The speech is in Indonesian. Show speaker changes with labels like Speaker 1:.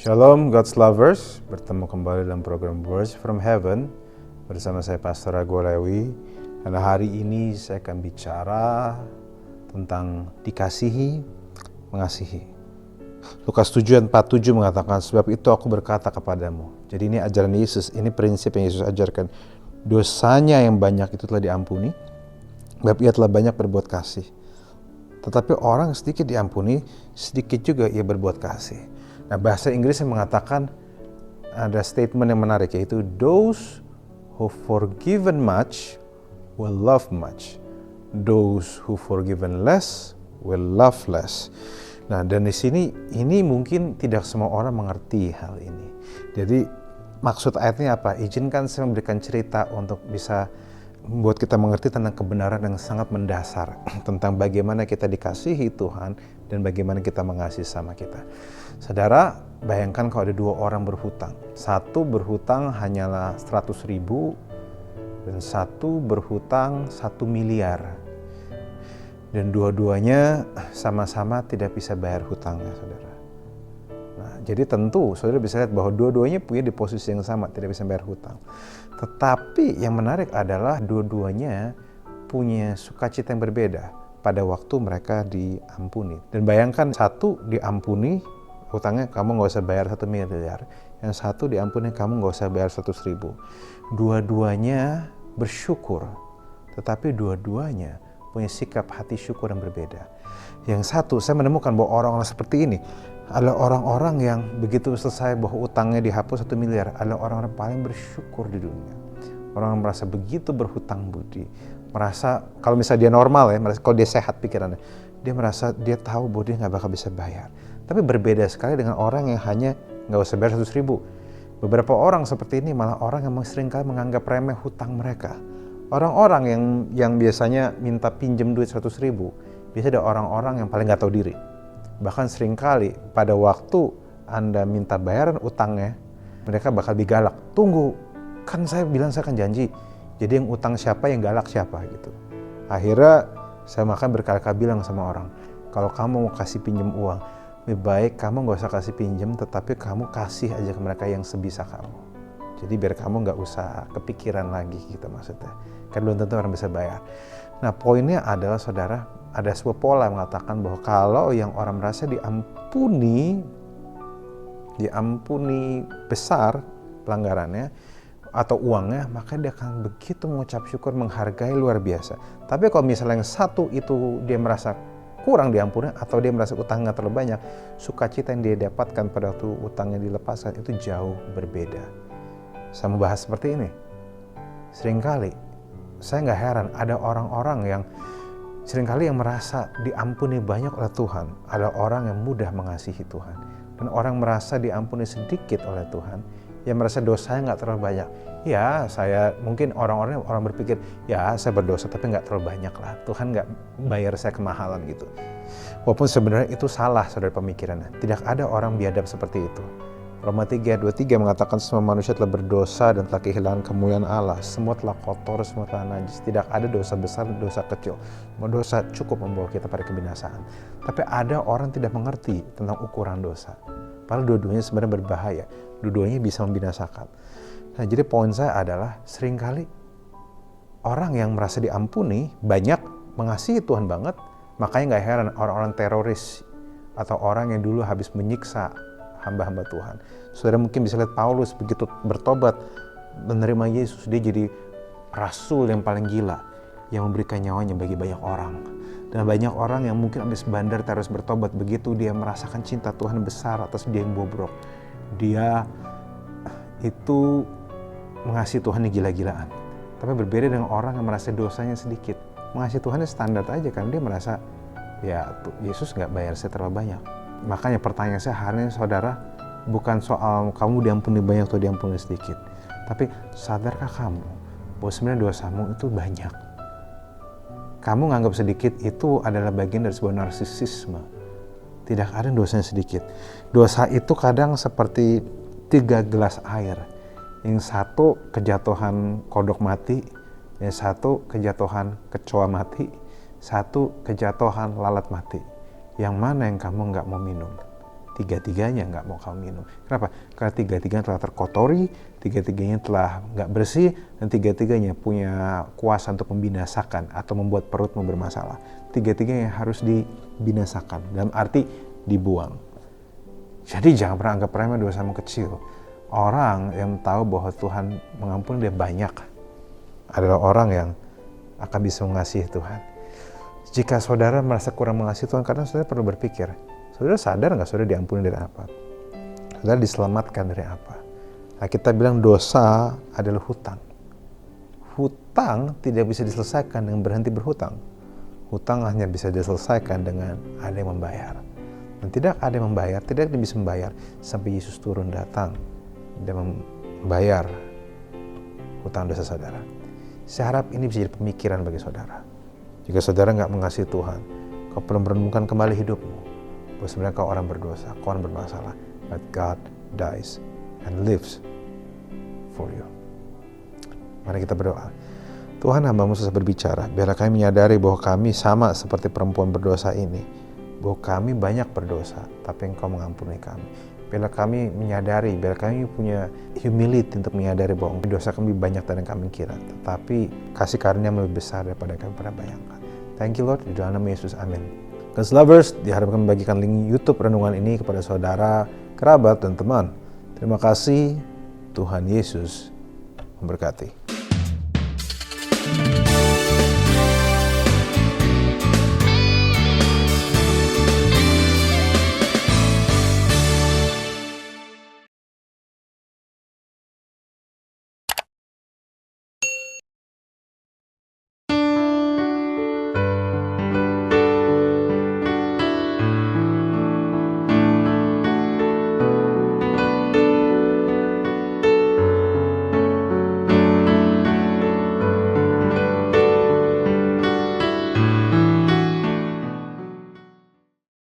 Speaker 1: Shalom God's Lovers, bertemu kembali dalam program Words from Heaven bersama saya Pastor Rago Lewi. Dan hari ini saya akan bicara tentang dikasihi, mengasihi. Lukas 7:47 mengatakan, sebab itu aku berkata kepadamu. Jadi ini ajaran Yesus, ini prinsip yang Yesus ajarkan. Dosanya yang banyak itu telah diampuni, sebab ia telah banyak berbuat kasih. Tetapi orang sedikit diampuni, sedikit juga ia berbuat kasih. Nah, bahasa Inggris yang mengatakan ada statement yang menarik, yaitu those who forgiven much will love much. Those who forgiven less will love less. Nah, dan di sini ini mungkin tidak semua orang mengerti hal ini. Jadi maksud ayatnya apa? Izinkan saya memberikan cerita untuk bisa membuat kita mengerti tentang kebenaran yang sangat mendasar tentang bagaimana kita dikasihi Tuhan dan bagaimana kita mengasihi sama kita. Saudara, bayangkan kalau ada dua orang berhutang. Satu berhutang hanyalah 100.000 dan satu berhutang 1 miliar. Dan dua-duanya sama-sama tidak bisa bayar hutangnya, saudara. Nah, jadi tentu saudara bisa lihat bahwa dua-duanya punya di posisi yang sama, tidak bisa bayar hutang. Tetapi yang menarik adalah dua-duanya punya sukacita yang berbeda pada waktu mereka diampuni. Dan bayangkan, satu diampuni hutangnya kamu gak usah bayar 1 miliar, yang satu diampuni kamu gak usah bayar 100.000. Dua-duanya bersyukur, tetapi dua-duanya punya sikap hati syukur yang berbeda. Yang satu, saya menemukan bahwa orang-orang seperti ini adalah orang-orang yang begitu selesai bahwa utangnya dihapus 1 miliar, adalah orang-orang paling bersyukur di dunia. Orang yang merasa begitu berhutang budi, merasa kalau misalnya dia normal ya, kalau dia sehat pikirannya, dia merasa dia tahu bahwa dia gak bakal bisa bayar. Tapi berbeda sekali dengan orang yang hanya gak usah bayar 100.000. Beberapa orang seperti ini malah orang yang seringkali menganggap remeh hutang mereka. Orang-orang yang biasanya minta pinjam duit 100.000, biasanya ada orang-orang yang paling gak tahu diri. Bahkan seringkali pada waktu Anda minta bayaran utangnya, mereka bakal lebih galak. Tunggu, kan saya bilang saya akan janji. Jadi yang utang siapa, yang galak siapa gitu. Akhirnya saya makan berkali-kali bilang sama orang, kalau kamu mau kasih pinjam uang, lebih baik kamu gak usah kasih pinjam, tetapi kamu kasih aja ke mereka yang sebisa kamu. Jadi biar kamu gak usah kepikiran lagi gitu maksudnya. Kan belum tentu orang bisa bayar. Nah, poinnya adalah saudara, ada sebuah pola yang mengatakan bahwa kalau yang orang merasa diampuni besar pelanggarannya, atau uangnya, maka dia akan begitu mengucap syukur, menghargai luar biasa. Tapi kalau misalnya yang satu itu dia merasa kurang diampuni atau dia merasa utangnya terlalu banyak, sukacita yang dia dapatkan pada waktu utangnya dilepaskan itu jauh berbeda. Saya mau bahas seperti ini. Seringkali saya nggak heran ada orang-orang yang seringkali yang merasa diampuni banyak oleh Tuhan, ada orang yang mudah mengasihi Tuhan, dan orang merasa diampuni sedikit oleh Tuhan, yang merasa dosanya nggak terlalu banyak. Ya, saya mungkin orang berpikir, ya saya berdosa tapi nggak terlalu banyak lah. Tuhan nggak bayar saya kemahalan gitu. Walaupun sebenarnya itu salah, saudara, pemikirannya. Tidak ada orang biadab seperti itu. Roma 3:23 mengatakan semua manusia telah berdosa dan telah kehilangan kemuliaan Allah. Semua telah kotor, semua telah najis. Tidak ada dosa besar, dosa kecil. Semua dosa cukup membawa kita pada kebinasaan. Tapi ada orang tidak mengerti tentang ukuran dosa. Padahal dua-duanya sebenarnya berbahaya. Dua-duanya bisa membinasakan. Nah, jadi poin saya adalah seringkali orang yang merasa diampuni banyak mengasihi Tuhan banget, makanya nggak heran orang-orang teroris atau orang yang dulu habis menyiksa hamba-hamba Tuhan. Saudara mungkin bisa lihat Paulus begitu bertobat menerima Yesus, dia jadi rasul yang paling gila yang memberikan nyawanya bagi banyak orang. Dan banyak orang yang mungkin habis bandar terus bertobat, begitu dia merasakan cinta Tuhan besar atas dia yang bobrok, dia itu mengasihi Tuhan yang gila-gilaan. Tapi berbeda dengan orang yang merasa dosanya sedikit. Mengasihi Tuhan standar aja kan, dia merasa ya Yesus gak bayar saya terlalu banyak. Makanya pertanyaan saya hari ini, saudara, bukan soal kamu diampuni banyak atau diampuni sedikit, tapi sadarkah kamu bahwa sebenarnya dosamu itu banyak? Kamu nganggap sedikit itu adalah bagian dari sebuah narsisisme. Tidak ada dosanya sedikit. Dosa itu kadang seperti 3 gelas air. Yang satu kejatuhan kodok mati, yang satu kejatuhan kecoa mati, satu kejatuhan lalat mati. Yang mana yang kamu nggak mau minum? Tiga-tiganya nggak mau kamu minum. Kenapa? Karena tiga-tiganya telah terkotori, tiga-tiganya telah nggak bersih, dan tiga-tiganya punya kuasa untuk membinasakan atau membuat perutmu bermasalah. Tiga-tiganya harus dibinasakan, dalam arti dibuang. Jadi jangan pernah anggap remeh dosamu kecil. Orang yang tahu bahwa Tuhan mengampuni dia banyak adalah orang yang akan bisa mengasihi Tuhan. Jika saudara merasa kurang mengasihi Tuhan, kadang saudara perlu berpikir, saudara sadar nggak saudara diampuni dari apa? Saudara diselamatkan dari apa? Nah, kita bilang dosa adalah hutang. Hutang tidak bisa diselesaikan dengan berhenti berhutang. Hutang hanya bisa diselesaikan dengan ada yang membayar. Dan tidak ada yang membayar, tidak ada yang bisa membayar sampai Yesus turun datang dan membayar hutang dosa saudara. Saya harap ini bisa jadi pemikiran bagi saudara. Jika saudara nggak mengasihi Tuhan, kau perlu merenungkan kembali hidupmu. Bahwa sebenarnya kau orang berdosa, kau orang bermasalah. But God dies and lives for you. Mari kita berdoa. Tuhan, hamba-Mu susah berbicara. Biarlah kami menyadari bahwa kami sama seperti perempuan berdosa ini. Bahwa kami banyak berdosa, tapi Engkau mengampuni kami. Biarlah kami menyadari, biarlah kami punya humility untuk menyadari bahwa dosa kami banyak dari yang kami kira. Tetapi kasih karunia lebih besar daripada yang kami pernah bayangkan. Thank you Lord, di dalam nama Yesus, amin. God's lovers, diharapkan membagikan link YouTube renungan ini kepada saudara, kerabat, dan teman. Terima kasih, Tuhan Yesus memberkati.